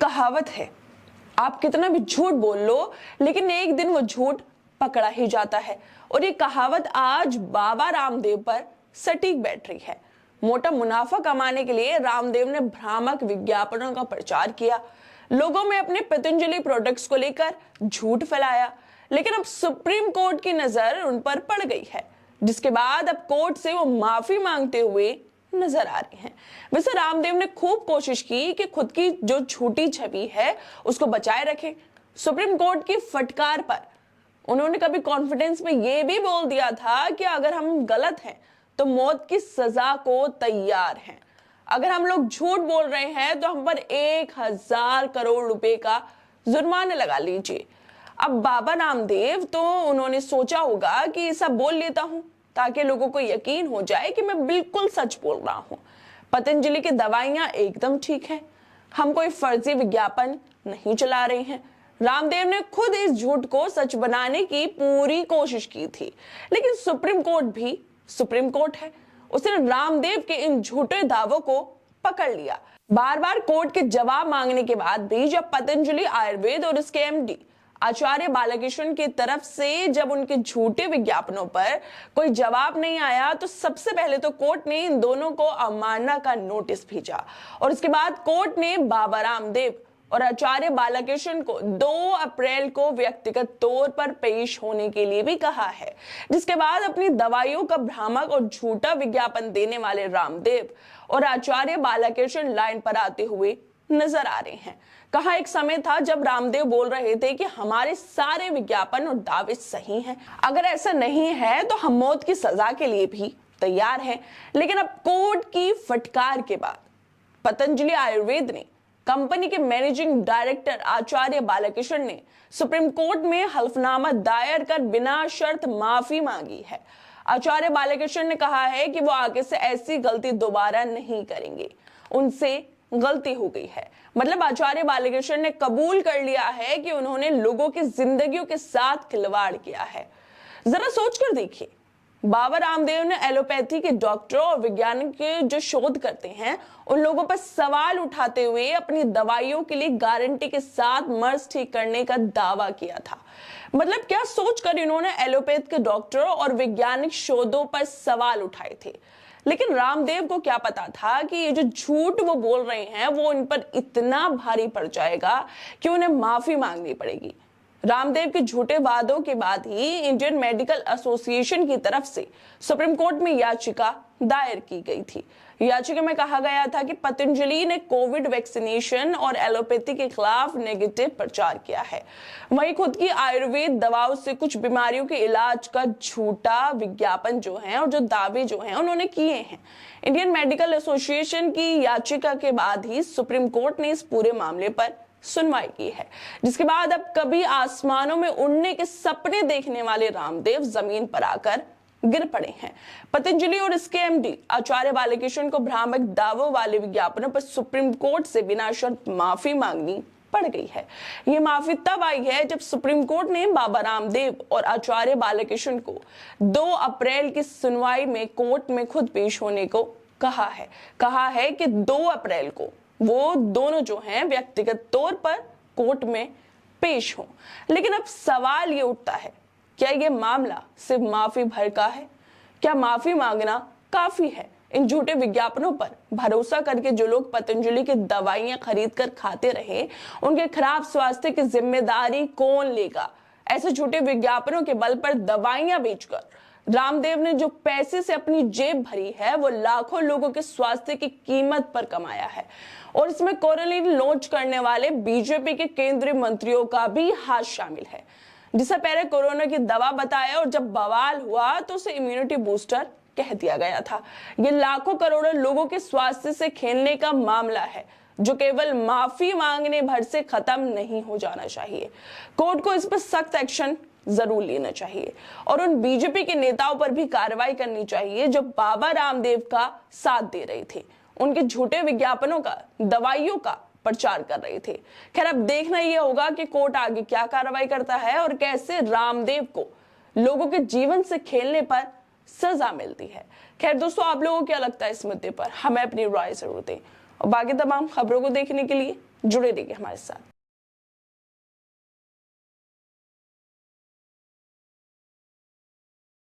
कहावत है, आप कितना भी झूठ बोल लो लेकिन एक दिन वो झूठ पकड़ा ही जाता है। और ये कहावत आज बाबा रामदेव पर सटीक बैठ रही है। मोटा मुनाफा कमाने के लिए रामदेव ने भ्रामक विज्ञापनों का प्रचार किया, लोगों में अपने पतंजलि प्रोडक्ट्स को लेकर झूठ फैलाया, लेकिन अब सुप्रीम कोर्ट की नजर उन पर पड़ गई है, जिसके बाद अब कोर्ट से वो माफी मांगते हुए नजर आ रहे हैं। वैसे रामदेव ने खूब कोशिश की कि खुद की जो झूठी छवि है उसको बचाए रखें। सुप्रीम कोर्ट की फटकार पर उन्होंने कभी कॉन्फिडेंस में ये भी बोल दिया था कि अगर हम गलत हैं तो मौत की सजा को तैयार हैं। अगर हम लोग झूठ बोल रहे हैं तो हम पर 1000 करोड़ रुपए का जुर्माना लगा लीजिए। अब बाबा रामदेव तो उन्होंने सोचा होगा कि ये सब बोल लेता हूं ताकि लोगों को यकीन हो जाए कि मैं बिल्कुल सच बोल रहा हूं। पतंजलि की दवाइयां एकदम ठीक है, हम कोई फर्जी विज्ञापन नहीं चला रहे हैं। रामदेव ने खुद इस झूठ को सच बनाने की पूरी कोशिश की थी, लेकिन सुप्रीम कोर्ट भी सुप्रीम कोर्ट है, उसने रामदेव के इन झूठे दावों को पकड़ लिया। बार बार कोर्ट के जवाब मांगने के बाद भी जब पतंजलि आयुर्वेद और इसके एमडी आचार्य बालकृष्ण की तरफ से जब उनके झूठे विज्ञापनों पर कोई जवाब नहीं आया तो सबसे पहले तो कोर्ट ने इन दोनों को अवमानना का नोटिस भेजा और उसके बाद कोर्ट ने बाबा रामदेव और आचार्य बालकृष्ण को 2 अप्रैल को व्यक्तिगत तौर पर पेश होने के लिए भी कहा है, जिसके बाद अपनी दवाइयों का भ्रामक और झूठा विज्ञापन देने वाले रामदेव और आचार्य बालकृष्ण लाइन पर आते हुए नजर आ रहे हैं। कहा एक समय था जब रामदेव बोल रहे थे कि हमारे सारे विज्ञापन और दावे सही हैं, अगर ऐसा नहीं है तो हम मौत की सजा के लिए भी तैयार हैं। लेकिन अब कोर्ट की फटकार के बाद पतंजलि आयुर्वेद ने कंपनी के मैनेजिंग डायरेक्टर आचार्य बालकृष्ण ने सुप्रीम कोर्ट में हल्फनामा दायर कर बिना शर्त माफी मांगी है। आचार्य बालकृष्ण ने कहा है कि वो आगे से ऐसी गलती दोबारा नहीं करेंगे, उनसे गलती हो गई है। मतलब आचार्य बालकृष्ण ने कबूल कर लिया है कि उन्होंने लोगों की जिंदगियों के साथ खिलवाड़ किया है। जरा सोचकर देखिए, बाबा रामदेव ने एलोपैथी के डॉक्टरों और वैज्ञानिक के जो शोध करते हैं उन लोगों पर सवाल उठाते हुए अपनी दवाइयों के लिए गारंटी के साथ मर्ज ठीक करने का दावा किया था। मतलब क्या सोचकर इन्होंने एलोपैथ के डॉक्टरों और वैज्ञानिक शोधों पर सवाल उठाए थे। लेकिन रामदेव को क्या पता था कि ये जो झूठ वो बोल रहे हैं वो इन पर इतना भारी पड़ जाएगा कि उन्हें माफी मांगनी पड़ेगी। रामदेव के झूठे वादों के बाद ही इंडियन मेडिकल एसोसिएशन की तरफ से सुप्रीम कोर्ट में याचिका दायर की गई थी। याचिका में कहा गया था कि पतंजलि ने कोविड वैक्सीनेशन और एलोपैथी के खिलाफ नेगेटिव प्रचार किया है, वहीं खुद की आयुर्वेद दवाओं से कुछ बीमारियों के इलाज का झूठा विज्ञापन जो है और जो दावे जो हैं उन्होंने किए हैं। इंडियन मेडिकल एसोसिएशन की याचिका के बाद ही सुप्रीम कोर्ट ने इस पूरे मामले पर सुनवाई की है, जिसके बाद अब कभी आसमानों में उड़ने के सपने देखने वाले रामदेव जमीन पर आकर गिर पड़े हैं। पतंजलि और इसके एमडी आचार्य बालकृष्ण को भ्रामक दावों वाले विज्ञापनों पर सुप्रीम कोर्ट से बिना शर्त माफी मांगनी पड़ गई है। ये माफी तब आई है जब सुप्रीम कोर्ट ने बाबा रामदेव और आचार्य बालकृष्ण को 2 अप्रैल की सुनवाई में कोर्ट में खुद पेश होने को कहा है कि 2 अप्रैल को वो दोनों जो हैं व्यक्तिगत तौर पर कोर्ट में पेश हों। लेकिन अब सवाल ये उठता है, क्या ये मामला सिर्फ माफी भर का है? क्या माफी मांगना काफी है? इन झूठे विज्ञापनों पर भरोसा करके जो लोग पतंजलि की दवाइयां खरीद कर खाते रहे, उनके खराब स्वास्थ्य की जिम्मेदारी कौन लेगा? ऐसे झूठे विज्ञापनों के बल पर दवाइयां बेचकर रामदेव ने जो पैसे से अपनी जेब भरी है वो लाखों लोगों के स्वास्थ्य की कीमत पर कमाया है। और इसमें कोरोना लॉन्च करने वाले बीजेपी के केंद्रीय मंत्रियों का भी हाथ शामिल है, जिसे पहले कोरोना की दवा बताया और जब बवाल हुआ तो उसे इम्यूनिटी बूस्टर कह दिया गया था। ये लाखों करोड़ों लोगों के स्वास्थ्य से खेलने का मामला है जो केवल माफी मांगने भर से खत्म नहीं हो जाना चाहिए। कोर्ट को इस पर सख्त एक्शन जरूर लेना चाहिए और उन बीजेपी के नेताओं पर भी कार्रवाई करनी चाहिए जो बाबा रामदेव का साथ दे रहे थे, उनके झूठे विज्ञापनों का, दवाइयों का प्रचार कर रहे थे। खैर अब देखना यह होगा कि कोर्ट आगे क्या कार्रवाई करता है और कैसे रामदेव को लोगों के जीवन से खेलने पर सजा मिलती है। खैर दोस्तों, आप लोगों को क्या लगता है इस मुद्दे पर? हमें अपनी राय जरूर दें और बाकी तमाम खबरों को देखने के लिए जुड़े रहिए हमारे साथ।